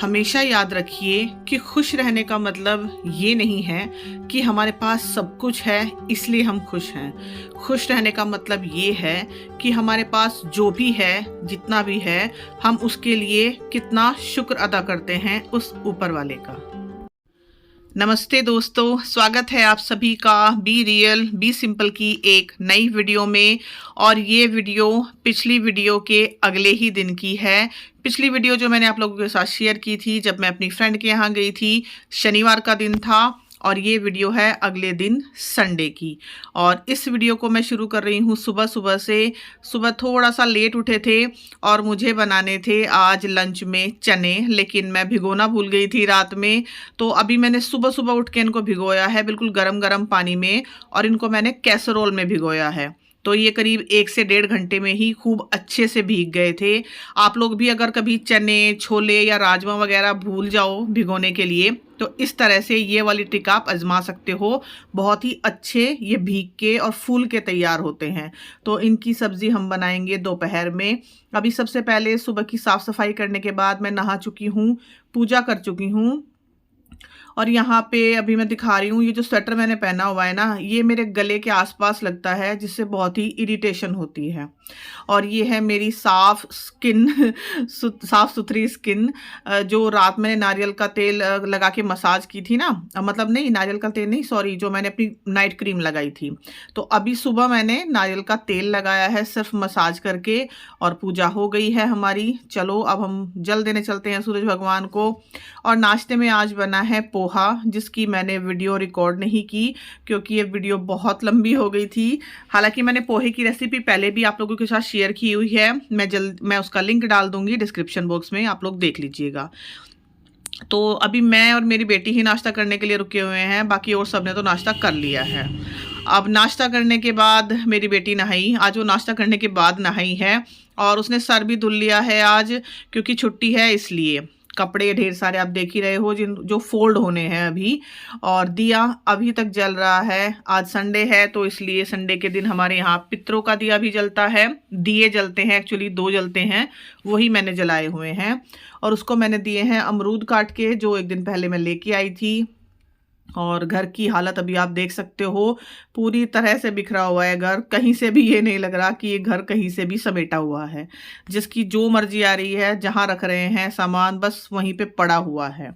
हमेशा याद रखिए कि खुश रहने का मतलब ये नहीं है कि हमारे पास सब कुछ है इसलिए हम खुश हैं। खुश रहने का मतलब ये है कि हमारे पास जो भी है, जितना भी है, हम उसके लिए कितना शुक्र अदा करते हैं उस ऊपर वाले का। नमस्ते दोस्तों, स्वागत है आप सभी का बी रियल बी सिंपल की एक नई वीडियो में। और ये वीडियो पिछली वीडियो के अगले ही दिन की है। पिछली वीडियो जो मैंने आप लोगों के साथ शेयर की थी जब मैं अपनी फ्रेंड के यहाँ गई थी, शनिवार का दिन था, और ये वीडियो है अगले दिन संडे की। और इस वीडियो को मैं शुरू कर रही हूँ सुबह सुबह से। सुबह थोड़ा सा लेट उठे थे और मुझे बनाने थे आज लंच में चने, लेकिन मैं भिगोना भूल गई थी रात में। तो अभी मैंने सुबह सुबह उठ के इनको भिगोया है बिल्कुल गरम गरम पानी में, और इनको मैंने कैसरोल में भिगोया है। तो ये करीब 1 से 1.5 घंटे में ही खूब अच्छे से भीग गए थे। आप लोग भी अगर कभी चने, छोले या राजमा वगैरह भूल जाओ भिगोने के लिए, तो इस तरह से ये वाली ट्रिक आप आजमा सकते हो। बहुत ही अच्छे ये भीग के और फूल के तैयार होते हैं। तो इनकी सब्जी हम बनाएंगे दोपहर में। अभी सबसे पहले सुबह की साफ़ सफाई करने के बाद मैं नहा चुकी हूँ, पूजा कर चुकी हूँ। और यहाँ पे अभी मैं दिखा रही हूँ, ये जो स्वेटर मैंने पहना हुआ है ना, ये मेरे गले के आसपास लगता है जिससे बहुत ही इरिटेशन होती है। और ये है मेरी साफ स्किन साफ सुथरी स्किन, जो रात में नारियल का तेल लगा के मसाज की थी ना, मतलब नहीं नारियल का तेल नहीं, सॉरी, जो मैंने अपनी नाइट क्रीम लगाई थी। तो अभी सुबह मैंने नारियल का तेल लगाया है सिर्फ मसाज करके, और पूजा हो गई है हमारी। चलो अब हम जल देने चलते हैं सूरज भगवान को। और नाश्ते में आज बना है पोहा, जिसकी मैंने वीडियो रिकॉर्ड नहीं की क्योंकि ये वीडियो बहुत लंबी हो गई थी। हालांकि मैंने पोहे की रेसिपी पहले भी आप लोगों के साथ शेयर की हुई है। मैं उसका लिंक डाल दूंगी डिस्क्रिप्शन बॉक्स में, आप लोग देख लीजिएगा। तो अभी मैं और मेरी बेटी ही नाश्ता करने के लिए रुके हुए हैं, बाकी और सबने तो नाश्ता कर लिया है। अब नाश्ता करने के बाद मेरी बेटी नहाई, आज वो नाश्ता करने के बाद नहाई है, और उसने सर भी धुल लिया है आज क्योंकि छुट्टी है इसलिए। कपड़े ढेर सारे आप देख ही रहे हो जो फोल्ड होने हैं अभी। और दिया अभी तक जल रहा है। आज संडे है तो इसलिए संडे के दिन हमारे यहाँ पितरों का दिया भी जलता है। दिए जलते हैं, एक्चुअली 2 जलते हैं, वही मैंने जलाए हुए हैं। और उसको मैंने दिए हैं अमरूद काट के, जो एक दिन पहले मैं लेके आई थी। और घर की हालत अभी आप देख सकते हो, पूरी तरह से बिखरा हुआ है घर। कहीं से भी ये नहीं लग रहा कि ये घर कहीं से भी समेटा हुआ है। जिसकी जो मर्जी आ रही है, जहाँ रख रहे हैं सामान बस वहीं पे पड़ा हुआ है।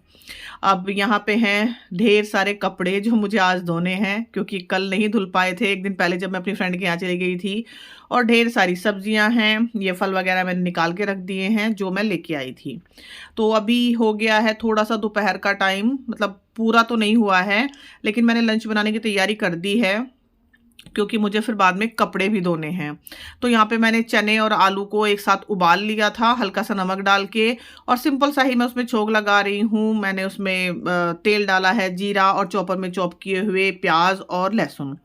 अब यहाँ पे हैं ढेर सारे कपड़े जो मुझे आज धोने हैं क्योंकि कल नहीं धुल पाए थे, एक दिन पहले जब मैं अपनी फ्रेंड के यहाँ चली गई थी। और ढेर सारी सब्जियां हैं, ये फल वगैरह मैंने निकाल के रख दिए हैं जो मैं लेके आई थी। तो अभी हो गया है थोड़ा सा दोपहर का टाइम, मतलब पूरा तो नहीं हुआ है, लेकिन मैंने लंच बनाने की तैयारी कर दी है क्योंकि मुझे फिर बाद में कपड़े भी धोने हैं। तो यहाँ पे मैंने चने और आलू को एक साथ उबाल लिया था हल्का सा नमक डाल के, और सिंपल सा ही मैं उसमें छोंक लगा रही हूँ। मैंने उसमें तेल डाला है, जीरा, और चॉपर में चॉप किए हुए प्याज और लहसुन।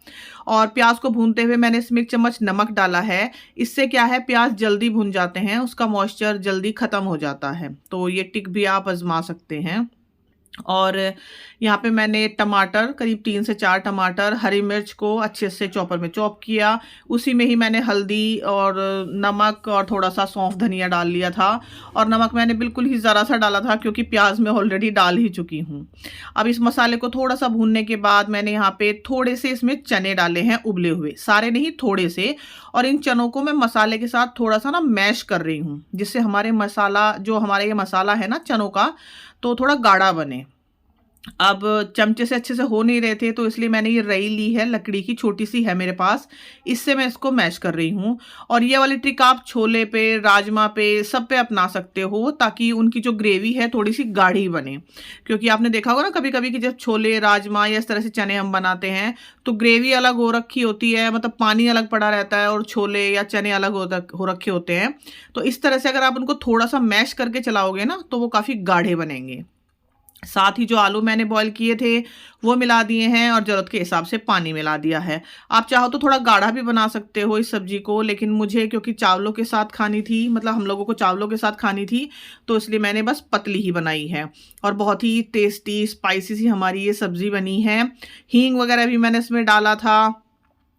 और प्याज को भूनते हुए मैंने इसमें 1 चम्मच नमक डाला है। इससे क्या है, प्याज जल्दी भुन जाते हैं, उसका मॉइस्चर जल्दी ख़त्म हो जाता है। तो ये टिक भी आप आजमा सकते हैं। और यहाँ पे मैंने टमाटर, करीब 3 से 4 टमाटर, हरी मिर्च को अच्छे से चॉपर में चॉप किया। उसी में ही मैंने हल्दी और नमक और थोड़ा सा सौंफ धनिया डाल लिया था। और नमक मैंने बिल्कुल ही ज़रा सा डाला था क्योंकि प्याज में ऑलरेडी डाल ही चुकी हूँ। अब इस मसाले को थोड़ा सा भूनने के बाद मैंने यहाँ पे थोड़े से इसमें चने डाले हैं उबले हुए, सारे नहीं थोड़े से। और इन चनों को मैं मसाले के साथ थोड़ा सा ना मैश कर रही हूँ, जिससे हमारे मसाला, जो हमारे ये मसाला है ना चनों का, तो थोड़ा गाढ़ा बने। अब चमचे से अच्छे से हो नहीं रहे थे तो इसलिए मैंने ये रई ली है, लकड़ी की छोटी सी है मेरे पास, इससे मैं इसको मैश कर रही हूँ। और ये वाली ट्रिक आप छोले पे, राजमा पे, सब पे अपना सकते हो ताकि उनकी जो ग्रेवी है थोड़ी सी गाढ़ी बने। क्योंकि आपने देखा होगा ना कभी कभी कि जब छोले, राजमा या इस तरह से चने हम बनाते हैं तो ग्रेवी अलग हो रखी होती है, मतलब पानी अलग पड़ा रहता है, और छोले या चने अलग हो रखे होते हैं। तो इस तरह से अगर आप उनको थोड़ा सा मैश करके चलाओगे ना तो वो काफ़ी गाढ़े बनेंगे। साथ ही जो आलू मैंने बॉईल किए थे वो मिला दिए हैं, और ज़रूरत के हिसाब से पानी मिला दिया है। आप चाहो तो थोड़ा गाढ़ा भी बना सकते हो इस सब्जी को, लेकिन मुझे क्योंकि चावलों के साथ खानी थी, मतलब हम लोगों को चावलों के साथ खानी थी, तो इसलिए मैंने बस पतली ही बनाई है। और बहुत ही टेस्टी स्पाइसी सी हमारी ये सब्ज़ी बनी है। हींग वगैरह भी मैंने इसमें डाला था।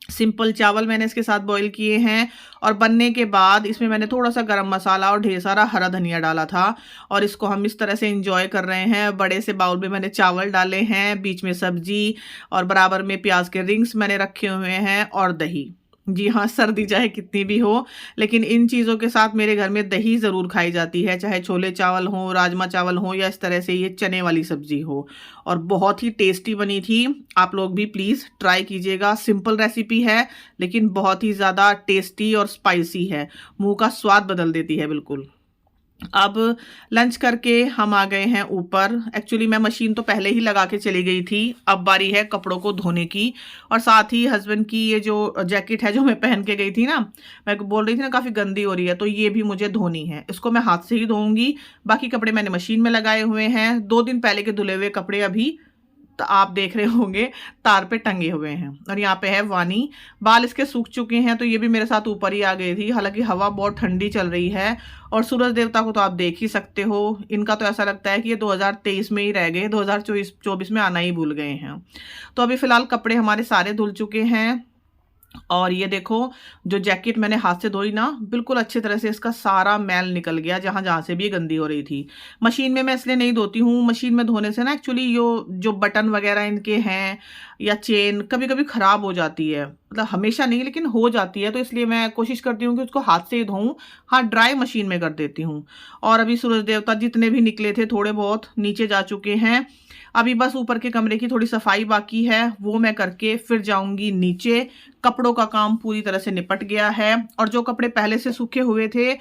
सिंपल चावल मैंने इसके साथ बॉईल किए हैं और बनने के बाद इसमें मैंने थोड़ा सा गरम मसाला और ढेर सारा हरा धनिया डाला था और इसको हम इस तरह से एंजॉय कर रहे हैं। बड़े से बाउल में मैंने चावल डाले हैं, बीच में सब्जी और बराबर में प्याज के रिंग्स मैंने रखे हुए हैं और दही। जी हाँ, सर्दी चाहे कितनी भी हो, लेकिन इन चीज़ों के साथ मेरे घर में दही ज़रूर खाई जाती है, चाहे छोले चावल हो, राजमा चावल हो या इस तरह से ये चने वाली सब्जी हो। और बहुत ही टेस्टी बनी थी। आप लोग भी प्लीज़ ट्राई कीजिएगा। सिंपल रेसिपी है लेकिन बहुत ही ज़्यादा टेस्टी और स्पाइसी है, मुंह का स्वाद बदल देती है बिल्कुल। अब लंच करके हम आ गए हैं ऊपर। एक्चुअली मैं मशीन तो पहले ही लगा के चली गई थी, अब बारी है कपड़ों को धोने की। और साथ ही हस्बैंड की ये जो जैकेट है जो मैं पहन के गई थी ना, मैं बोल रही थी ना काफ़ी गंदी हो रही है, तो ये भी मुझे धोनी है। इसको मैं हाथ से ही धोऊंगी। बाकी कपड़े मैंने मशीन में लगाए हुए हैं। 2 दिन पहले के धुले हुए कपड़े अभी तो आप देख रहे होंगे तार पे टंगे हुए हैं। और यहाँ पे है वानी, बाल इसके सूख चुके हैं तो ये भी मेरे साथ ऊपर ही आ गई थी। हालांकि हवा बहुत ठंडी चल रही है और सूरज देवता को तो आप देख ही सकते हो, इनका तो ऐसा लगता है कि ये 2023 में ही रह गए, 2024 में आना ही भूल गए हैं। तो अभी फिलहाल कपड़े हमारे सारे धुल चुके हैं। और ये देखो, जो जैकेट मैंने हाथ से धोई ना, बिल्कुल अच्छी तरह से इसका सारा मैल निकल गया, जहां जहां से भी ये गंदी हो रही थी। मशीन में मैं इसलिए नहीं धोती हूँ, मशीन में धोने से ना एक्चुअली जो बटन वगैरह इनके हैं या चेन कभी कभी खराब हो जाती है, मतलब हमेशा नहीं लेकिन हो जाती है। तो इसलिए मैं कोशिश करती हूँ कि उसको हाथ से ही धोऊं। हाँ, ड्राई मशीन में कर देती हूँ। और अभी सूरज देवता जितने भी निकले थे थोड़े बहुत नीचे जा चुके हैं। अभी बस ऊपर के कमरे की थोड़ी सफाई बाकी है, वो मैं करके फिर जाऊंगी नीचे। कपड़ों का काम पूरी तरह से निपट गया है और जो कपड़े पहले से सूखे हुए थे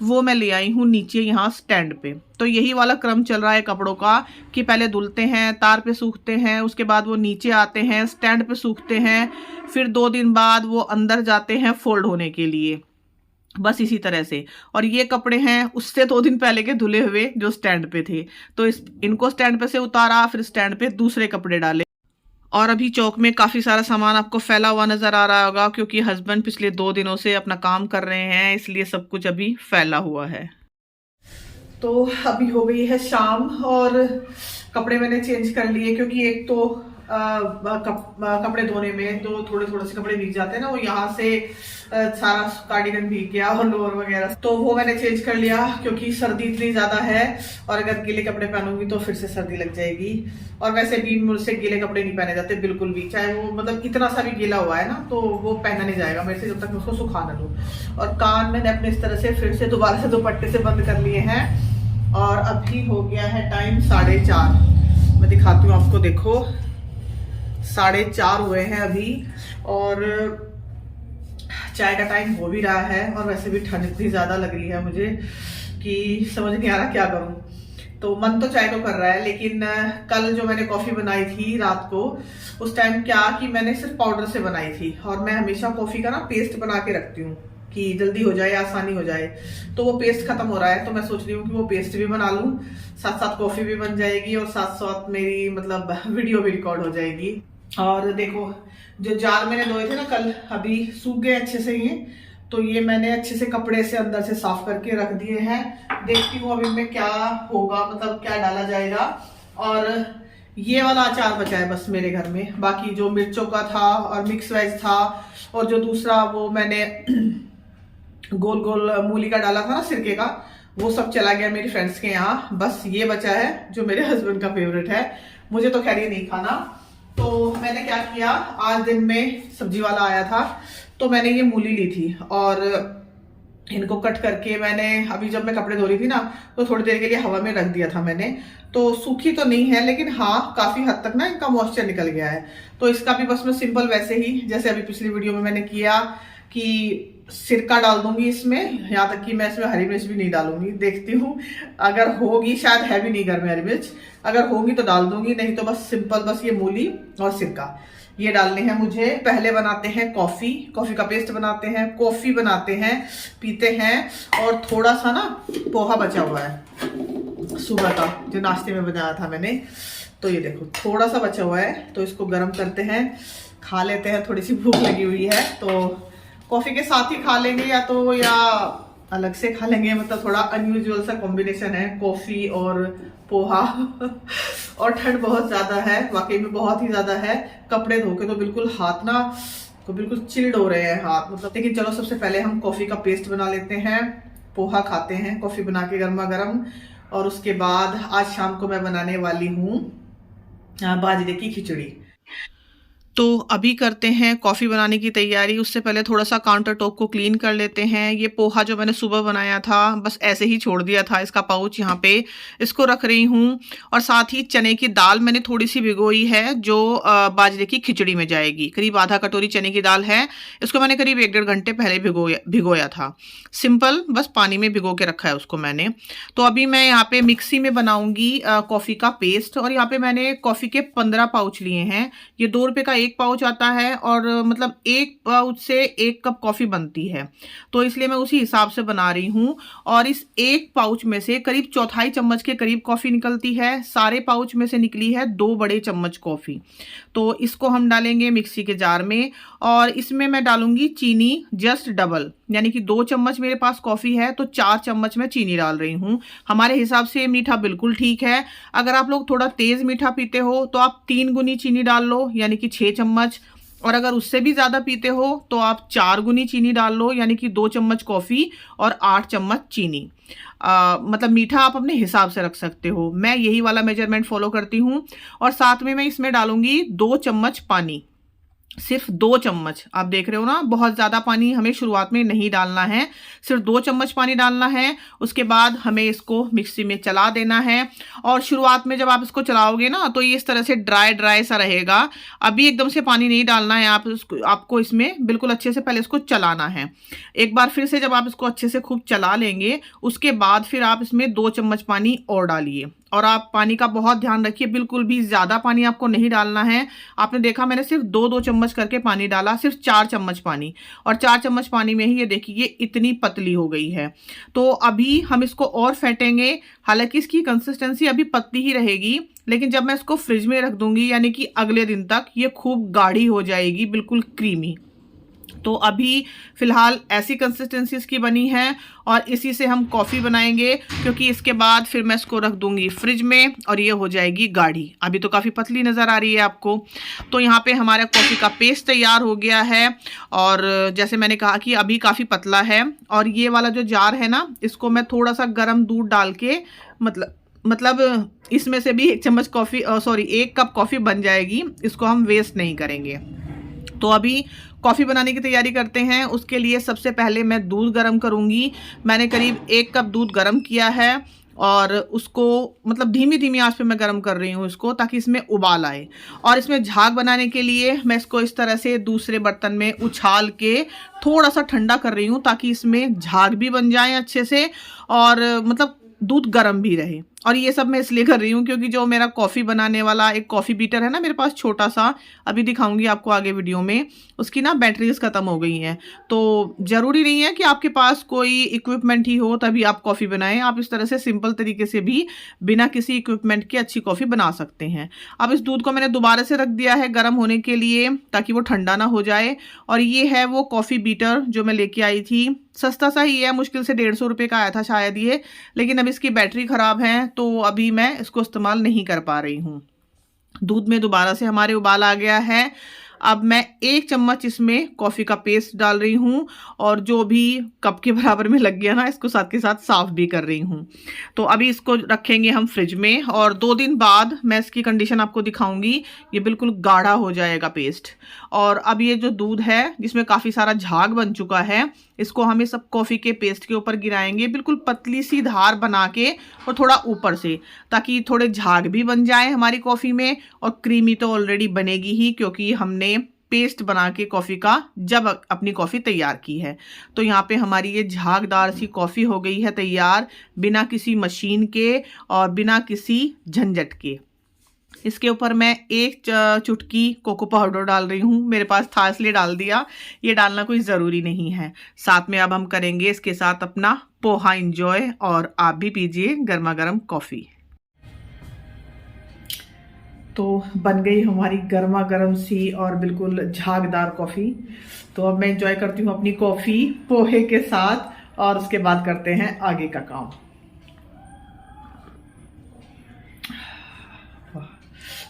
वो मैं ले आई हूँ नीचे यहाँ स्टैंड पे। तो यही वाला क्रम चल रहा है कपड़ों का कि पहले धुलते हैं, तार पे सूखते हैं, उसके बाद वो नीचे आते हैं, स्टैंड पे सूखते हैं, फिर 2 दिन बाद वो अंदर जाते हैं फोल्ड होने के लिए, बस इसी तरह से। और ये कपड़े हैं उससे 2 दिन पहले के धुले हुए जो स्टैंड पे थे, तो इनको स्टैंड पे से उतारा, फिर स्टैंड पे दूसरे कपड़े डाले। और अभी चौक में काफ़ी सारा सामान आपको फैला हुआ नज़र आ रहा होगा, क्योंकि हस्बैंड पिछले 2 दिनों से अपना काम कर रहे हैं, इसलिए सब कुछ अभी फैला हुआ है। तो अभी हो गई है शाम और कपड़े मैंने चेंज कर लिए, क्योंकि एक तो कपड़े धोने में जो थोड़े थोड़े से कपड़े भीग जाते हैं ना, वो यहाँ से सारा कार्डिगन भीग गया और लोअर वगैरह, तो वो मैंने चेंज कर लिया क्योंकि सर्दी इतनी ज्यादा है और अगर गीले कपड़े पहनूंगी तो फिर से सर्दी लग जाएगी। और वैसे भी मुझसे गीले कपड़े नहीं पहने जाते बिल्कुल भी, चाहे वो मतलब इतना सा भी गीला हुआ है ना तो वो पहना नहीं जाएगा मेरे से जब तक मैं उसको सुखा ना लूं। और कान मैंने अपने इस तरह से फिर से दोबारा से दुपट्टे से बंद कर लिए हैं। और अभी हो गया है टाइम 4:30। मैं दिखाती हूँ आपको, देखो 4:30 हुए हैं अभी और चाय का टाइम हो भी रहा है। और वैसे भी ठंड इतनी ज्यादा लग रही है मुझे कि समझ नहीं आ रहा क्या करूं। तो मन तो चाय को कर रहा है, लेकिन कल जो मैंने कॉफी बनाई थी रात को, उस टाइम क्या कि मैंने सिर्फ पाउडर से बनाई थी और मैं हमेशा कॉफी का ना पेस्ट बना के रखती हूँ कि जल्दी हो जाए, आसानी हो जाए। तो वो पेस्ट खत्म हो रहा है, तो मैं सोच रही हूँ कि वो पेस्ट भी बना लूं, साथ साथ कॉफी भी बन जाएगी और साथ साथ मेरी मतलब वीडियो भी रिकॉर्ड हो जाएगी। और देखो जो जार मैंने धोए थे ना कल, अभी सूख गए अच्छे से ये, तो ये मैंने अच्छे से कपड़े से अंदर से साफ करके रख दिए हैं। देखती हूँ अभी में क्या होगा, मतलब क्या डाला जाएगा। और ये वाला अचार बचा है बस मेरे घर में, बाकी जो मिर्चों का था और मिक्स वेज था और जो दूसरा वो मैंने गोल गोल मूली का डाला था ना सिरके का, वो सब चला गया मेरी फ्रेंड्स के यहाँ। बस ये बचा है जो मेरे हस्बैंड का फेवरेट है, मुझे तो खैर ये नहीं खाना। तो मैंने क्या किया, आज दिन में सब्जी वाला आया था तो मैंने ये मूली ली थी और इनको कट करके मैंने अभी जब मैं कपड़े धो रही थी ना तो थोड़ी देर के लिए हवा में रख दिया था मैंने। तो सूखी तो नहीं है लेकिन हाँ काफी हद तक ना इनका मॉइस्चर निकल गया है। तो इसका भी बस मैं सिंपल वैसे ही जैसे अभी पिछली वीडियो में मैंने किया कि सिरका डाल दूंगी इसमें, यहाँ तक कि मैं इसमें हरी मिर्च भी नहीं डालूंगी। देखती हूँ अगर होगी, शायद है भी नहीं घर में हरी मिर्च, अगर होगी तो डाल दूंगी, नहीं तो बस सिंपल बस ये मूली और सिरका ये डालने हैं मुझे। पहले बनाते हैं कॉफी का पेस्ट बनाते हैं, कॉफी बनाते हैं, पीते हैं। और थोड़ा सा ना पोहा बचा हुआ है सुबह का जो नाश्ते में बनाया था मैंने, तो ये देखो थोड़ा सा बचा हुआ है, तो इसको गर्म करते हैं, खा लेते हैं। थोड़ी सी भूख लगी हुई है तो कॉफी के साथ ही खा लेंगे या अलग से खा लेंगे, मतलब थोड़ा अनयूजुअल सा कॉम्बिनेशन है कॉफी और पोहा। और ठंड बहुत ज्यादा है, वाकई में बहुत ही ज्यादा है। कपड़े धो के तो बिल्कुल हाथ ना तो बिल्कुल चिल्ड हो रहे हैं हाथ, मतलब। लेकिन चलो सबसे पहले हम कॉफी का पेस्ट बना लेते हैं, पोहा खाते हैं कॉफी बना के गर्मा गर्म। और उसके बाद आज शाम को मैं बनाने वाली हूँ बाजरे की खिचड़ी। तो अभी करते हैं कॉफ़ी बनाने की तैयारी। उससे पहले थोड़ा सा काउंटर टॉप को क्लीन कर लेते हैं। ये पोहा जो मैंने सुबह बनाया था बस ऐसे ही छोड़ दिया था, इसका पाउच यहाँ पे, इसको रख रही हूँ। और साथ ही चने की दाल मैंने थोड़ी सी भिगोई है जो बाजरे की खिचड़ी में जाएगी। करीब आधा कटोरी चने की दाल है, इसको मैंने करीब 1-1.5 घंटे पहले भिगोया था। सिंपल बस पानी में भिगो के रखा है उसको मैंने। तो अभी मैं यहाँ पे मिक्सी में बनाऊंगी कॉफ़ी का पेस्ट। और यहाँ पे मैंने कॉफ़ी के 15 पाउच लिए हैं। ये 2 रुपये का एक पाउच आता है और मतलब एक पाउच से 1 कप कॉफ़ी बनती है, तो इसलिए मैं उसी हिसाब से बना रही हूँ। और इस एक पाउच में से करीब 1/4 चम्मच के करीब कॉफ़ी निकलती है। सारे पाउच में से निकली है 2 बड़े चम्मच कॉफ़ी। तो इसको हम डालेंगे मिक्सी के जार में और इसमें मैं डालूंगी चीनी जस्ट डबल, यानी कि 2 चम्मच मेरे पास कॉफ़ी है तो 4 चम्मच मैं चीनी डाल रही हूँ। हमारे हिसाब से मीठा बिल्कुल ठीक है। अगर आप लोग थोड़ा तेज़ मीठा पीते हो तो आप 3 गुनी चीनी डाल लो, यानी कि 6 चम्मच। और अगर उससे भी ज़्यादा पीते हो तो आप 4 गुनी चीनी डाल लो, यानी कि 2 चम्मच कॉफ़ी और 8 चम्मच चीनी। मतलब मीठा आप अपने हिसाब से रख सकते हो। मैं यही वाला मेजरमेंट फॉलो करती हूँ। और साथ में मैं इसमें डालूंगी 2 चम्मच पानी, सिर्फ 2 चम्मच। आप देख रहे हो ना, बहुत ज़्यादा पानी हमें शुरुआत में नहीं डालना है, सिर्फ 2 चम्मच पानी डालना है। उसके बाद हमें इसको मिक्सी में चला देना है। और शुरुआत में जब आप इसको चलाओगे ना तो ये इस तरह से ड्राई ड्राई सा रहेगा। अभी एकदम से पानी नहीं डालना है, आपको इसमें बिल्कुल अच्छे से पहले इसको चलाना है। एक बार फिर से जब आप इसको अच्छे से खूब चला लेंगे उसके बाद फिर आप इसमें 2 चम्मच पानी और डालिए। और आप पानी का बहुत ध्यान रखिए, बिल्कुल भी ज़्यादा पानी आपको नहीं डालना है। आपने देखा मैंने सिर्फ 2-2 चम्मच करके पानी डाला, सिर्फ 4 चम्मच पानी। और 4 चम्मच पानी में ही ये देखिए ये इतनी पतली हो गई है। तो अभी हम इसको और फेंटेंगे। हालांकि इसकी कंसिस्टेंसी अभी पतली ही रहेगी, लेकिन जब मैं इसको फ्रिज में रख दूंगी यानी कि अगले दिन तक ये खूब गाढ़ी हो जाएगी, बिल्कुल क्रीमी। तो अभी फ़िलहाल ऐसी कंसिस्टेंसी इसकी बनी है और इसी से हम कॉफ़ी बनाएंगे, क्योंकि इसके बाद फिर मैं इसको रख दूंगी फ्रिज में और ये हो जाएगी गाढ़ी। अभी तो काफ़ी पतली नज़र आ रही है आपको। तो यहाँ पे हमारा कॉफ़ी का पेस्ट तैयार हो गया है और जैसे मैंने कहा कि अभी काफ़ी पतला है। और ये वाला जो जार है ना, इसको मैं थोड़ा सा गर्म दूध डाल के मतलब इसमें से भी 1 चम्मच कॉफ़ी 1 कप कॉफ़ी बन जाएगी। इसको हम वेस्ट नहीं करेंगे। तो अभी कॉफ़ी बनाने की तैयारी करते हैं। उसके लिए सबसे पहले मैं दूध गर्म करूँगी। मैंने करीब 1 कप दूध गर्म किया है और उसको मतलब धीमी धीमी आंच पे मैं गर्म कर रही हूँ इसको, ताकि इसमें उबाल आए। और इसमें झाग बनाने के लिए मैं इसको इस तरह से दूसरे बर्तन में उछाल के थोड़ा सा ठंडा कर रही हूँ, ताकि इसमें झाग भी बन जाए अच्छे से और मतलब दूध गर्म भी रहे। और ये सब मैं इसलिए कर रही हूँ क्योंकि जो मेरा कॉफ़ी बनाने वाला एक कॉफ़ी बीटर है ना मेरे पास छोटा सा, अभी दिखाऊंगी आपको आगे वीडियो में, उसकी ना बैटरीज ख़त्म हो गई हैं। तो ज़रूरी नहीं है कि आपके पास कोई इक्विपमेंट ही हो तभी आप कॉफ़ी बनाएं। आप इस तरह से सिंपल तरीके से भी बिना किसी इक्विपमेंट के अच्छी कॉफ़ी बना सकते हैं। अब इस दूध को मैंने दोबारा से रख दिया है गर्म होने के लिए, ताकि वो ठंडा ना हो जाए। और ये है वो कॉफ़ी बीटर जो मैं लेके आई थी। सस्ता सा ही है, मुश्किल से 150 रुपये का आया था शायद ये, लेकिन अब इसकी बैटरी ख़राब है तो अभी मैं इसको इस्तेमाल नहीं कर पा रही हूँ। दूध में दोबारा से हमारे उबाल आ गया है। अब मैं 1 चम्मच इसमें कॉफ़ी का पेस्ट डाल रही हूँ और जो भी कप के बराबर में लग गया ना, इसको साथ के साथ साफ़ भी कर रही हूँ। तो अभी इसको रखेंगे हम फ्रिज में और 2 दिन बाद मैं इसकी कंडीशन आपको दिखाऊंगी। ये बिल्कुल गाढ़ा हो जाएगा पेस्ट। और अब ये जो दूध है जिसमें काफ़ी सारा झाग बन चुका है, इसको हम इस सब कॉफ़ी के पेस्ट के ऊपर गिराएंगे, बिल्कुल पतली सी धार बना के और थोड़ा ऊपर से, ताकि थोड़े झाग भी बन जाए हमारी कॉफ़ी में। और क्रीमी तो ऑलरेडी बनेगी ही, क्योंकि हमने पेस्ट बना के कॉफ़ी का जब अपनी कॉफ़ी तैयार की है। तो यहाँ पे हमारी ये झागदार सी कॉफ़ी हो गई है तैयार, बिना किसी मशीन के और बिना किसी झंझट के। इसके ऊपर मैं 1 चुटकी कोको पाउडर डाल रही हूँ, मेरे पास था इसलिए डाल दिया, ये डालना कोई ज़रूरी नहीं है। साथ में अब हम करेंगे इसके साथ अपना पोहा एंजॉय, और आप भी पीजिए गर्मा गर्म कॉफ़ी। तो बन गई हमारी गर्मा गर्म सी और बिल्कुल झागदार कॉफ़ी। तो अब मैं एंजॉय करती हूँ अपनी कॉफ़ी पोहे के साथ और उसके बाद करते हैं आगे का काम।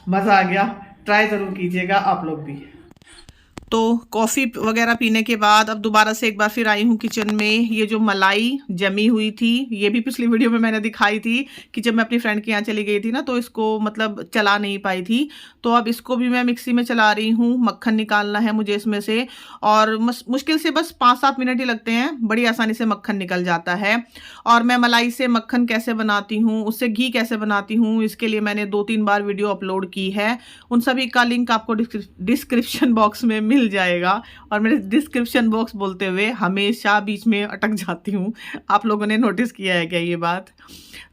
मज़ा आ गया, ट्राई ज़रूर कीजिएगा आप लोग भी। तो कॉफ़ी वगैरह पीने के बाद अब दोबारा से एक बार फिर आई हूँ किचन में। ये जो मलाई जमी हुई थी, ये भी पिछली वीडियो में मैंने दिखाई थी कि जब मैं अपनी फ्रेंड के यहाँ चली गई थी ना, तो इसको मतलब चला नहीं पाई थी। तो अब इसको भी मैं मिक्सी में चला रही हूँ। मक्खन निकालना है मुझे इसमें से, और मुश्किल से बस 5-7 मिनट ही लगते हैं, बड़ी आसानी से मक्खन निकल जाता है। और मैं मलाई से मक्खन कैसे बनाती हूँ, उससे घी कैसे बनाती हूँ, इसके लिए मैंने 2-3 बार वीडियो अपलोड की है। उन सभी का लिंक आपको डिस्क्रिप्शन बॉक्स में मिल जाएगा। और मेरे डिस्क्रिप्शन बॉक्स बोलते हुए हमेशा बीच में अटक जाती हूँ। आप लोगों ने नोटिस किया है क्या ये बात?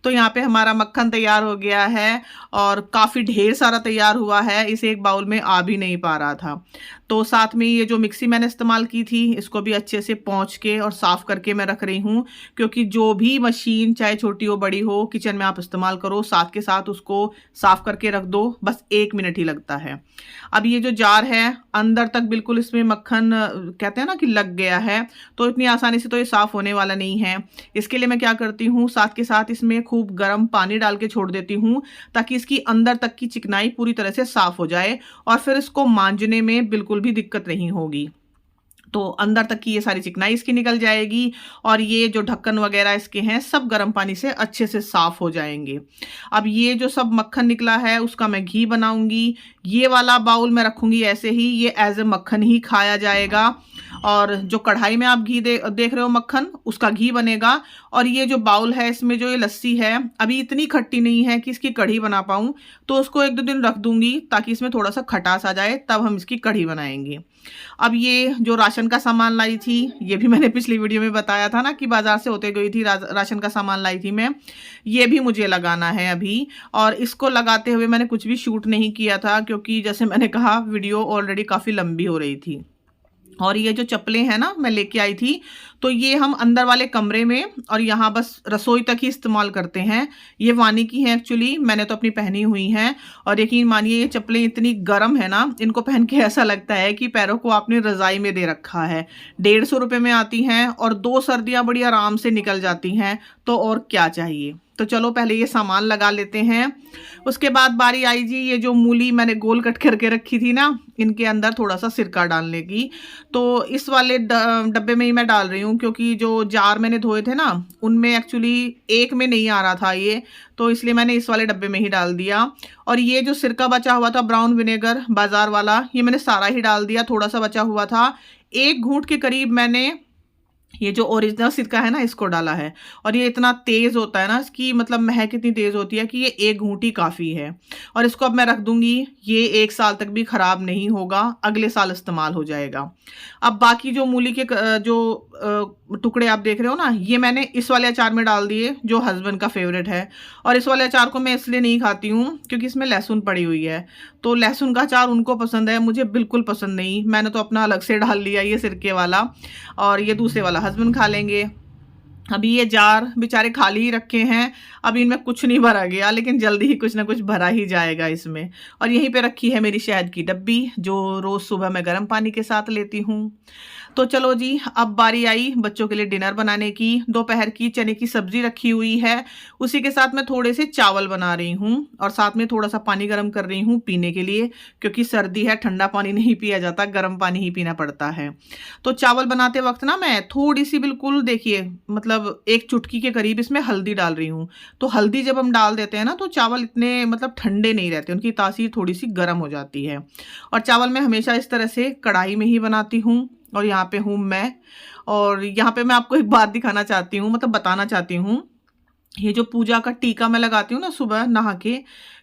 तो यहाँ पे हमारा मक्खन तैयार हो गया है और काफ़ी ढेर सारा तैयार हुआ है, इसे एक बाउल में आ भी नहीं पा रहा था। तो साथ में ये जो मिक्सी मैंने इस्तेमाल की थी, इसको भी अच्छे से पोंछ के और साफ़ करके मैं रख रही हूँ, क्योंकि जो भी मशीन चाहे छोटी हो बड़ी हो किचन में आप इस्तेमाल करो, साथ के साथ उसको साफ़ करके रख दो, बस 1 मिनट ही लगता है। अब ये जो जार है अंदर तक बिल्कुल इसमें मक्खन कहते हैं ना कि लग गया है, तो इतनी आसानी से तो ये साफ़ होने वाला नहीं है। इसके लिए मैं क्या करती हूँ, साथ के साथ इसमें खूब गर्म पानी डाल के छोड़ देती हूँ, ताकि इसकी अंदर तक की चिकनाई पूरी तरह से साफ़ हो जाए और फिर इसको मांजने में बिल्कुल भी दिक्कत नहीं होगी। तो अंदर तक की ये सारी चिकनाई इसकी निकल जाएगी और ये जो ढक्कन वगैरह इसके हैं सब गर्म पानी से अच्छे से साफ हो जाएंगे। अब ये जो सब मक्खन निकला है उसका मैं घी बनाऊंगी। ये वाला बाउल मैं रखूंगी ऐसे ही, ये एज ए मक्खन ही खाया जाएगा। और जो कढ़ाई में आप घी देख रहे हो मक्खन, उसका घी बनेगा। और ये जो बाउल है इसमें जो ये लस्सी है अभी इतनी खट्टी नहीं है कि इसकी कढ़ी बना पाऊँ, तो उसको 1-2 दिन रख दूंगी ताकि इसमें थोड़ा सा खटास आ जाए, तब हम इसकी कढ़ी बनाएंगे। अब ये जो राशन का सामान लाई थी, ये भी मैंने पिछली वीडियो में बताया था ना कि बाजार से होते गई थी, राशन का सामान लाई थी मैं। ये भी मुझे लगाना है अभी, और इसको लगाते हुए मैंने कुछ भी शूट नहीं किया था, क्योंकि जैसे मैंने कहा वीडियो ऑलरेडी काफ़ी लंबी हो रही थी। और ये जो चप्पलें हैं ना मैं लेके आई थी, तो ये हम अंदर वाले कमरे में और यहाँ बस रसोई तक ही इस्तेमाल करते हैं। ये वानी की हैं एक्चुअली, मैंने तो अपनी पहनी हुई हैं। और यकीन मानिए ये चप्पलें इतनी गर्म है ना, इनको पहन के ऐसा लगता है कि पैरों को आपने रज़ाई में दे रखा है। 150 रुपये में आती हैं और 2 सर्दियाँ बड़ी आराम से निकल जाती हैं, तो और क्या चाहिए। तो चलो पहले ये सामान लगा लेते हैं। उसके बाद बारी आई जी, ये जो मूली मैंने गोल कट करके रखी थी ना, इनके अंदर थोड़ा सा सिरका डालने की। तो इस वाले डब्बे में ही मैं डाल रही हूँ, क्योंकि जो जार मैंने धोए थे ना उनमें एक्चुअली एक में नहीं आ रहा था ये, तो इसलिए मैंने इस वाले डब्बे में ही डाल दिया। और ये जो सिरका बचा हुआ था ब्राउन विनेगर बाजार वाला, ये मैंने सारा ही डाल दिया, थोड़ा सा बचा हुआ था। 1 घूंट के करीब मैंने ये जो ओरिजिनल सिरका है ना इसको डाला है। और ये इतना तेज़ होता है ना, इसकी मतलब महक इतनी तेज़ होती है कि ये 1 घूंट ही काफ़ी है। और इसको अब मैं रख दूंगी, ये 1 साल तक भी ख़राब नहीं होगा, अगले साल इस्तेमाल हो जाएगा। अब बाकी जो मूली के जो टुकड़े आप देख रहे हो ना, ये मैंने इस वाले अचार में डाल दिए जो हस्बैंड का फेवरेट है। और इस वाले अचार को मैं इसलिए नहीं खाती हूँ क्योंकि इसमें लहसुन पड़ी हुई है, तो लहसुन का अचार उनको पसंद है, मुझे बिल्कुल पसंद नहीं। मैंने तो अपना अलग से डाल लिया ये सिरके वाला, और ये दूसरे वाला हस्बैंड खा लेंगे। अभी ये जार बेचारे खाली ही रखे हैं, अभी इनमें कुछ नहीं भरा गया, लेकिन जल्दी ही कुछ ना कुछ भरा ही जाएगा इसमें। और यहीं पे रखी है मेरी शहद की डब्बी, जो रोज़ सुबह मैं गर्म पानी के साथ लेती हूँ। तो चलो जी, अब बारी आई बच्चों के लिए डिनर बनाने की। दोपहर की चने की सब्जी रखी हुई है, उसी के साथ मैं थोड़े से चावल बना रही हूँ और साथ में थोड़ा सा पानी गर्म कर रही हूँ पीने के लिए, क्योंकि सर्दी है, ठंडा पानी नहीं पिया जाता, गर्म पानी ही पीना पड़ता है। तो चावल बनाते वक्त ना मैं थोड़ी सी बिल्कुल देखिए मतलब 1 चुटकी के करीब इसमें हल्दी डाल रही हूँ। तो हल्दी जब हम डाल देते हैं ना तो चावल इतने मतलब ठंडे नहीं रहते, उनकी तासीर थोड़ी सी गर्म हो जाती है। और चावल मैं हमेशा इस तरह से कढ़ाई में ही बनाती हूँ। और यहाँ पे हूँ मैं, और यहाँ पे मैं आपको एक बात दिखाना चाहती हूँ, मतलब बताना चाहती हूँ। ये जो पूजा का टीका मैं लगाती हूँ ना सुबह नहा के,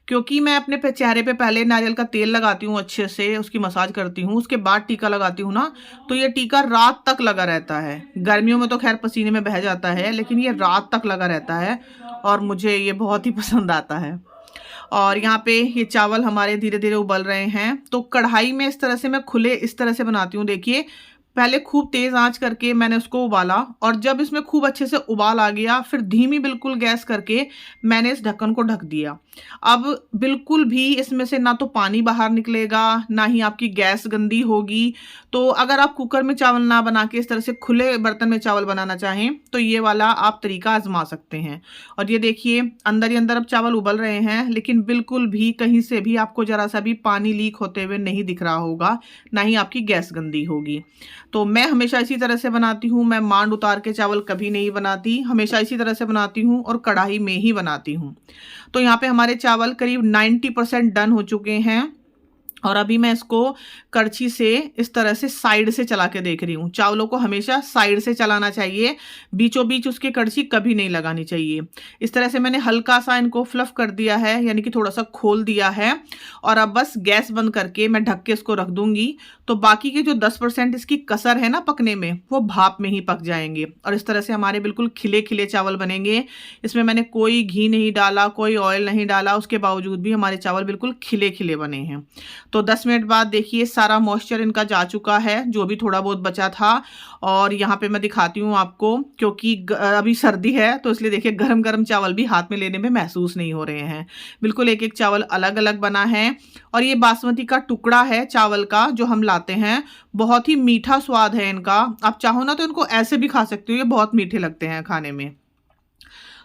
क्योंकि मैं अपने चेहरे पे पहले नारियल का तेल लगाती हूँ, अच्छे से उसकी मसाज करती हूँ, उसके बाद टीका लगाती हूँ ना, तो ये टीका रात तक लगा रहता है। गर्मियों में तो खैर पसीने में बह जाता है, लेकिन ये रात तक लगा रहता है और मुझे ये बहुत ही पसंद आता है। और यहाँ पे ये चावल हमारे धीरे धीरे उबल रहे हैं। तो कढ़ाई में इस तरह से मैं खुले इस तरह से बनाती हूँ, देखिए पहले खूब तेज़ आँच करके मैंने उसको उबाला और जब इसमें खूब अच्छे से उबाल आ गया, फिर धीमी बिल्कुल गैस करके मैंने इस ढक्कन को ढक दिया। अब बिल्कुल भी इसमें से ना तो पानी बाहर निकलेगा, ना ही आपकी गैस गंदी होगी। तो अगर आप कुकर में चावल ना बना के इस तरह से खुले बर्तन में चावल बनाना चाहें, तो ये वाला आप तरीका आज़मा सकते हैं। और ये देखिए अंदर ही अंदर अब चावल उबल रहे हैं, लेकिन बिल्कुल भी कहीं से भी आपको ज़रा-सा भी पानी लीक होते हुए नहीं दिख रहा होगा, ना ही आपकी गैस गंदी होगी। तो मैं हमेशा इसी तरह से बनाती हूँ, मैं मांड उतार के चावल कभी नहीं बनाती, हमेशा इसी तरह से बनाती हूँ और कढ़ाई में ही बनाती हूँ। तो यहाँ पे हमारे चावल करीब 90% डन हो चुके हैं और अभी मैं इसको कड़छी से इस तरह से साइड से चला के देख रही हूँ। चावलों को हमेशा साइड से चलाना चाहिए, बीचों बीच उसके कड़छी कभी नहीं लगानी चाहिए। इस तरह से मैंने हल्का सा इनको फ्लफ कर दिया है, यानी कि थोड़ा सा खोल दिया है और अब बस गैस बंद करके मैं ढक के इसको रख दूंगी। तो बाकी के जो 10% इसकी कसर है ना पकने में, वो भाप में ही पक जाएंगे और इस तरह से हमारे बिल्कुल खिले खिले चावल बनेंगे। इसमें मैंने कोई घी नहीं डाला, कोई ऑयल नहीं डाला, उसके बावजूद भी हमारे चावल बिल्कुल खिले खिले बने हैं। तो 10 मिनट बाद देखिए सारा मॉइस्चर इनका जा चुका है, जो भी थोड़ा बहुत बचा था। और यहाँ पे मैं दिखाती हूँ आपको, क्योंकि अभी सर्दी है तो इसलिए देखिए गरम गरम चावल भी हाथ में लेने में महसूस नहीं हो रहे हैं। बिल्कुल एक एक चावल अलग अलग बना है और ये बासमती का टुकड़ा है चावल का जो हम लाते हैं। बहुत ही मीठा स्वाद है इनका, आप चाहो ना तो इनको ऐसे भी खा सकते हो, ये बहुत मीठे लगते हैं खाने में।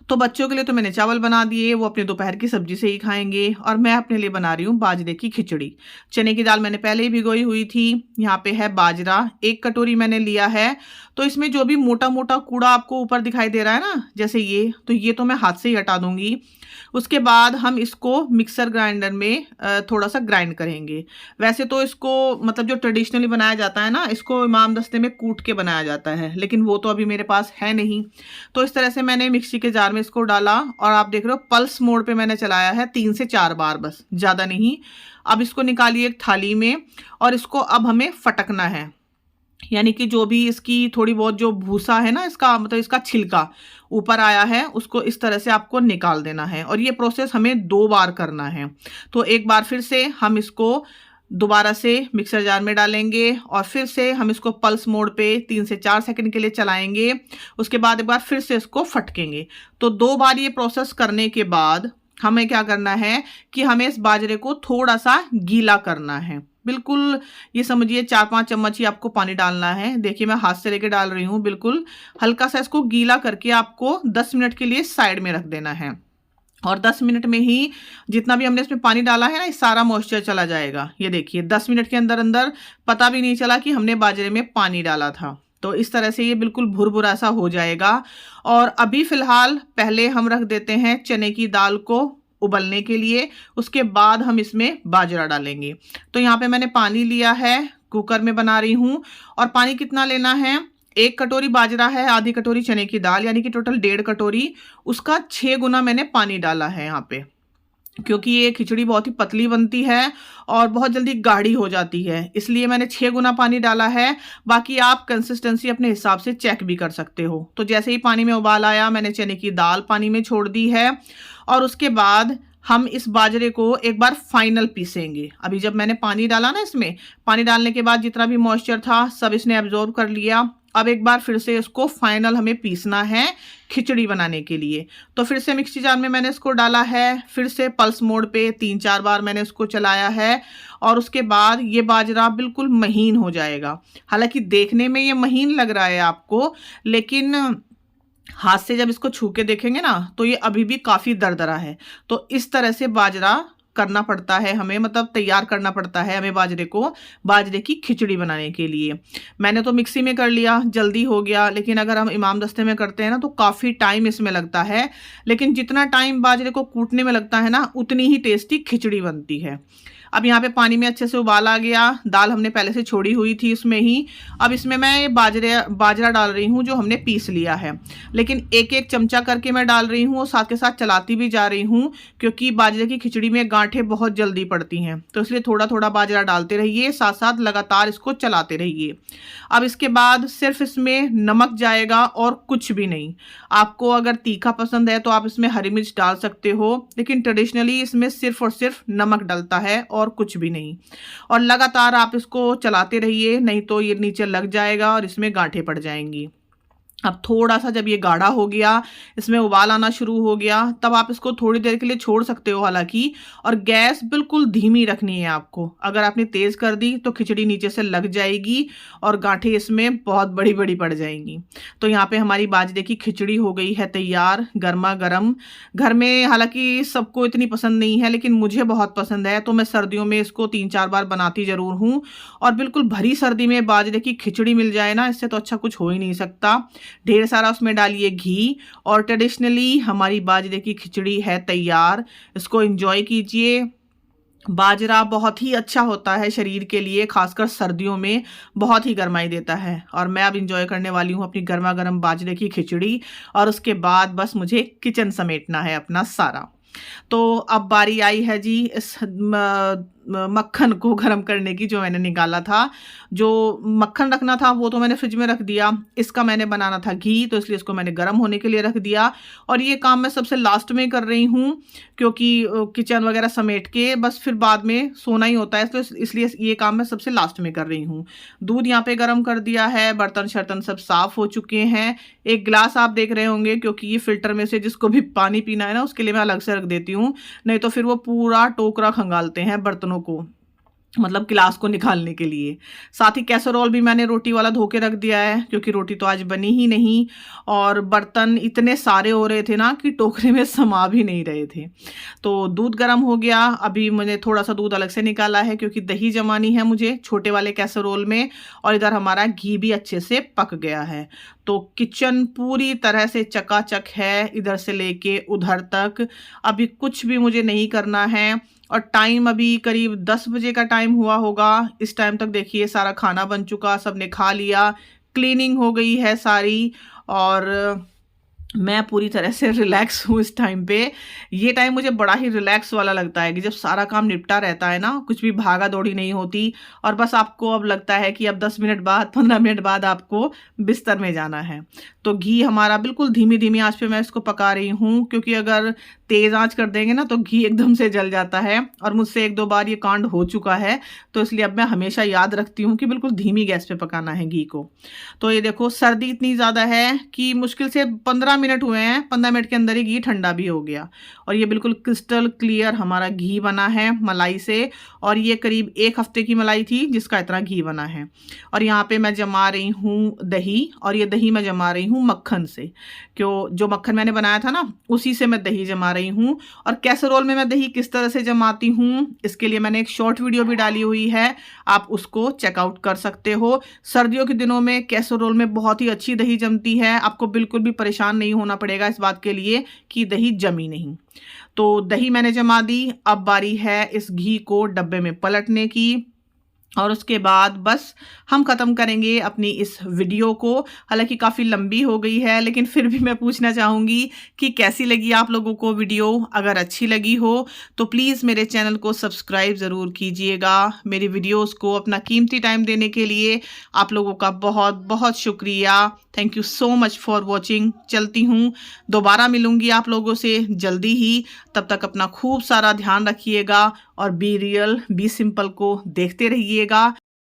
तो बच्चों के लिए तो मैंने चावल बना दिए, वो अपने दोपहर की सब्जी से ही खाएंगे और मैं अपने लिए बना रही हूँ बाजरे की खिचड़ी। चने की दाल मैंने पहले ही भिगोई हुई थी। यहाँ पे है बाजरा, 1 कटोरी मैंने लिया है। तो इसमें जो भी मोटा मोटा कूड़ा आपको ऊपर दिखाई दे रहा है ना, जैसे ये, तो ये तो मैं हाथ से ही हटा दूंगी। उसके बाद हम इसको मिक्सर ग्राइंडर में थोड़ा सा ग्राइंड करेंगे। वैसे तो इसको मतलब जो ट्रेडिशनली बनाया जाता है ना, इसको इमाम दस्ते में कूट के बनाया जाता है, लेकिन वो तो अभी मेरे पास है नहीं। तो इस तरह से मैंने मिक्सी के जार में इसको डाला और आप देख रहे हो पल्स मोड पे मैंने चलाया है 3 से 4 बार, बस, ज़्यादा नहीं। अब इसको निकालिए एक थाली में और इसको अब हमें फटकना है, यानी कि जो भी इसकी थोड़ी बहुत जो भूसा है ना, इसका मतलब इसका छिलका ऊपर आया है, उसको इस तरह से आपको निकाल देना है। और ये प्रोसेस हमें 2 बार करना है। तो एक बार फिर से हम इसको दोबारा से मिक्सर जार में डालेंगे और फिर से हम इसको पल्स मोड पे 3 से 4 सेकंड के लिए चलाएंगे। उसके बाद एक बार फिर से इसको फटकेंगे। तो 2 बार ये प्रोसेस करने के बाद हमें क्या करना है कि हमें इस बाजरे को थोड़ा सा गीला करना है। बिल्कुल ये समझिए 4-5 चम्मच ही आपको पानी डालना है। देखिए मैं हाथ से लेके डाल रही हूँ, बिल्कुल हल्का सा इसको गीला करके आपको 10 मिनट के लिए साइड में रख देना है। और 10 मिनट में ही जितना भी हमने इसमें पानी डाला है ना, ये सारा मॉइस्चर चला जाएगा। ये देखिए 10 मिनट के अंदर अंदर पता भी नहीं चला कि हमने बाजरे में पानी डाला था। तो इस तरह से ये बिल्कुल भुरभुरा सा हो जाएगा। और अभी फिलहाल पहले हम रख देते हैं चने की दाल को उबलने के लिए, उसके बाद हम इसमें बाजरा डालेंगे। तो यहाँ पे मैंने पानी लिया है, कुकर में बना रही हूँ। और पानी कितना लेना है, 1 कटोरी बाजरा है, आधी कटोरी चने की दाल, यानी कि टोटल 1.5 कटोरी, उसका 6 गुना मैंने पानी डाला है यहाँ पे। क्योंकि ये खिचड़ी बहुत ही पतली बनती है और बहुत जल्दी गाढ़ी हो जाती है, इसलिए मैंने 6 गुना पानी डाला है। बाकी आप कंसिस्टेंसी अपने हिसाब से चेक भी कर सकते हो। तो जैसे ही पानी में उबाल आया, मैंने चने की दाल पानी में छोड़ दी है और उसके बाद हम इस बाजरे को एक बार फाइनल पीसेंगे। अभी जब मैंने पानी डाला ना, इसमें पानी डालने के बाद जितना भी मॉइस्चर था सब इसने एब्जॉर्ब कर लिया। अब एक बार फिर से इसको फाइनल हमें पीसना है खिचड़ी बनाने के लिए। तो फिर से मिक्सी जार में मैंने इसको डाला है, फिर से पल्स मोड पे 3-4 बार मैंने इसको चलाया है और उसके बाद ये बाजरा बिल्कुल महीन हो जाएगा। हालांकि देखने में ये महीन लग रहा है आपको, लेकिन हाथ से जब इसको छू के देखेंगे ना, तो ये अभी भी काफ़ी दरदरा है। तो इस तरह से बाजरा करना पड़ता है हमें, मतलब तैयार करना पड़ता है हमें बाजरे को, बाजरे की खिचड़ी बनाने के लिए। मैंने तो मिक्सी में कर लिया, जल्दी हो गया, लेकिन अगर हम इमाम दस्ते में करते हैं ना तो काफ़ी टाइम इसमें लगता है। लेकिन जितना टाइम बाजरे को कूटने में लगता है ना, उतनी ही टेस्टी खिचड़ी बनती है। अब यहाँ पे पानी में अच्छे से उबाल आ गया, दाल हमने पहले से छोड़ी हुई थी इसमें ही। अब इसमें मैं ये बाजरा डाल रही हूँ जो हमने पीस लिया है, लेकिन एक एक चमचा करके मैं डाल रही हूँ और साथ के साथ चलाती भी जा रही हूँ, क्योंकि बाजरे की खिचड़ी में गांठें बहुत जल्दी पड़ती हैं। तो इसलिए थोड़ा थोड़ा बाजरा डालते रहिए, साथ साथ लगातार इसको चलाते रहिए। अब इसके बाद सिर्फ इसमें नमक जाएगा और कुछ भी नहीं। आपको अगर तीखा पसंद है तो आप इसमें हरी मिर्च डाल सकते हो, लेकिन ट्रेडिशनली इसमें सिर्फ और सिर्फ नमक डलता है और कुछ भी नहीं। और लगातार आप इसको चलाते रहिए, नहीं तो ये नीचे लग जाएगा और इसमें गांठें पड़ जाएंगी। अब थोड़ा सा जब ये गाढ़ा हो गया, इसमें उबाल आना शुरू हो गया, तब आप इसको थोड़ी देर के लिए छोड़ सकते हो हालांकि। और गैस बिल्कुल धीमी रखनी है आपको। अगर आपने तेज़ कर दी तो खिचड़ी नीचे से लग जाएगी और गांठें इसमें बहुत बड़ी बड़ी पड़ जाएंगी। तो यहाँ पे हमारी बाजरे की खिचड़ी हो गई है तैयार, गर्मा गर्म। घर में हालांकि सबको इतनी पसंद नहीं है, लेकिन मुझे बहुत पसंद है, तो मैं सर्दियों में इसको 3-4 बार बनाती ज़रूर हूँ। और बिल्कुल भरी सर्दी में बाजरे की खिचड़ी मिल जाए ना, इससे तो अच्छा कुछ हो ही नहीं सकता। ढेर सारा उसमें डालिए घी, और ट्रेडिशनली हमारी बाजरे की खिचड़ी है तैयार। इसको एंजॉय कीजिए। बाजरा बहुत ही अच्छा होता है शरीर के लिए, खासकर सर्दियों में बहुत ही गर्माई देता है। और मैं अब इंजॉय करने वाली हूँ अपनी गर्मा गर्म बाजरे की खिचड़ी, और उसके बाद बस मुझे किचन समेटना है अपना सारा। तो अब बारी आई है जी इस मक्खन को गर्म करने की, जो मैंने निकाला था। जो मक्खन रखना था वो तो मैंने फ्रिज में रख दिया। इसका मैंने बनाना था घी, तो इसलिए इसको मैंने गर्म होने के लिए रख दिया। और ये काम मैं सबसे लास्ट में कर रही हूँ, क्योंकि किचन वगैरह समेट के बस फिर बाद में सोना ही होता है, तो इसलिए ये काम मैं सबसे लास्ट में कर रही हूँ। दूध यहाँ पे गर्म कर दिया है, बर्तन शर्तन सब साफ हो चुके हैं। एक गिलास आप देख रहे होंगे, क्योंकि ये फिल्टर में से जिसको भी पानी पीना है ना, उसके लिए मैं अलग से रख देती हूँ, नहीं तो फिर वो पूरा टोकरा खंगालते हैं बर्तनों को, मतलब गिलास को निकालने के लिए। साथ ही कैसरोल भी मैंने रोटी वाला धो के रख दिया है, क्योंकि रोटी तो आज बनी ही नहीं। और बर्तन इतने सारे हो रहे थे ना कि टोकरे में समा भी नहीं रहे थे। तो दूध गर्म हो गया। अभी मैंने थोड़ा सा दूध अलग से निकाला है, क्योंकि दही जमानी है मुझे छोटे वाले कैसरोल में। और इधर हमारा घी भी अच्छे से पक गया है। तो किचन पूरी तरह से चकाचक है, इधर से लेके उधर तक। अभी कुछ भी मुझे नहीं करना है। और टाइम अभी करीब 10 बजे का टाइम हुआ होगा। इस टाइम तक देखिए सारा खाना बन चुका, सबने खा लिया, क्लीनिंग हो गई है सारी। और मैं पूरी तरह से रिलैक्स हूँ इस टाइम पे। ये टाइम मुझे बड़ा ही रिलैक्स वाला लगता है, कि जब सारा काम निपटा रहता है ना, कुछ भी भागा दौड़ी नहीं होती, और बस आपको अब लगता है कि अब 10 मिनट बाद 15 मिनट बाद आपको बिस्तर में जाना है। तो घी हमारा बिल्कुल धीमी धीमी आंच पे मैं इसको पका रही हूँ, क्योंकि अगर तेज़ आंच कर देंगे ना तो घी एकदम से जल जाता है। और मुझसे 1-2 बार ये कांड हो चुका है, तो इसलिए अब मैं हमेशा याद रखती हूँ कि बिल्कुल धीमी गैस पे पकाना है घी को। तो ये देखो, सर्दी इतनी ज़्यादा है कि मुश्किल से 15 मिनट हुए हैं, 15 मिनट के अंदर ही घी ठंडा भी हो गया। और ये बिल्कुल क्रिस्टल क्लियर हमारा घी बना है मलाई से। और ये करीब 1 हफ्ते की मलाई थी जिसका इतना घी बना है। और यहाँ पे मैं जमा रही हूँ दही, और ये दही मैं जमा रही हूँ मक्खन से। क्यों, जो मक्खन मैंने बनाया था ना, उसी से मैं दही जमा रही हूँ। और कैसरोल में मैं दही किस तरह से जमाती हूँ, इसके लिए मैंने एक शॉर्ट वीडियो भी डाली हुई है, आप उसको चेकआउट कर सकते हो। सर्दियों के दिनों में कैसरोल में बहुत ही अच्छी दही जमती है, आपको बिल्कुल भी परेशान नहीं होना पड़ेगा इस बात के लिए कि दही जमी नहीं। तो दही मैंने जमा दी। अब बारी है इस घी को डब्बे में पलटने की, और उसके बाद बस हम ख़त्म करेंगे अपनी इस वीडियो को। हालांकि काफ़ी लंबी हो गई है, लेकिन फिर भी मैं पूछना चाहूँगी कि कैसी लगी आप लोगों को वीडियो। अगर अच्छी लगी हो तो प्लीज़ मेरे चैनल को सब्सक्राइब ज़रूर कीजिएगा। मेरी वीडियोस को अपना कीमती टाइम देने के लिए आप लोगों का बहुत बहुत शुक्रिया। Thank you so much for watching. चलती हूँ, दोबारा मिलूँगी आप लोगों से जल्दी ही। तब तक अपना खूब सारा ध्यान रखिएगा, और बी रियल बी सिंपल को देखते रहिएगा।